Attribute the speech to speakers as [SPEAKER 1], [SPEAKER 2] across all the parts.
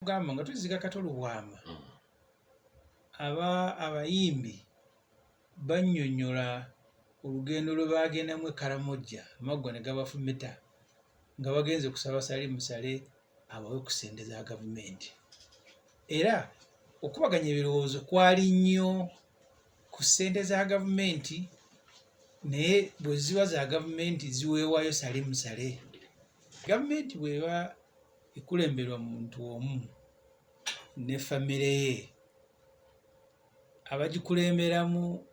[SPEAKER 1] Gamba nga tuziga Katolo Bwama abayimbi bannyonnyola olugendo lwe baagendamu e Karamoja amaggwa ne gabafumita nga bagenze kusaba Salim Musale abawe ku ssente za gavumenti. Era okubaganya ebirowoozo kwali nnyo ku ssente za gavumenti, naye bwe ziba za gavumenti ziweebwayo Salim Musale. Gavumenti bw'eba ekulemberwa muntu omu ne famire ye, abagikulemberamu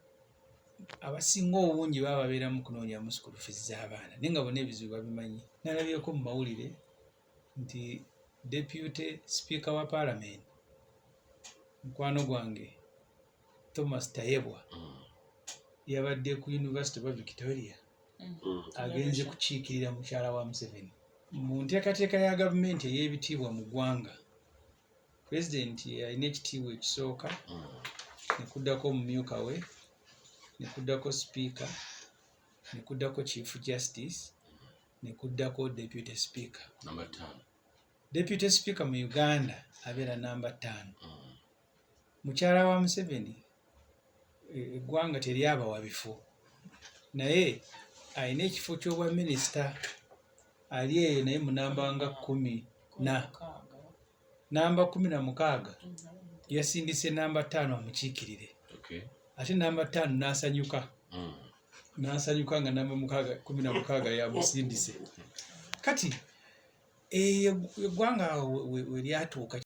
[SPEAKER 1] abasinga obungi baba babeeramu kunoonyamu school fees z'abaana, naye nga bonna ebizibu babimanyi. Nalabyeko mu mawulire nti Deputy Speaker wa Parliament mukwano gwange Thomas Tayebwa yabadde ku University of Victoria agenze kukiikirira mukyala wa Museveni. Mu nteekateeka ya gavumenti ey'ebitiibwa mu ggwanga, Pulezidenti alina ekitiibwa ekisooka, ne kuddako omumyuka we, ne kuddako Speaker, ne kuddako Chief Justice, ne kuddako Deputy Speaker.
[SPEAKER 2] Number 5.
[SPEAKER 1] Deputy Speaker mu Uganda abeera namba 5. Mukyala wa Museveni eggwanga teryabawa bifo, naye alina ekifo ky'obwa minisita, ali eyo naye mu namba nga 10 na namba 16 yasindise namba 5 amukiikirire.
[SPEAKER 2] Okay.
[SPEAKER 1] Ate namba 5 n'asanyuka. N'asanyuka nga namba 16 yamusindise. Kati eggwanga we lyatuuka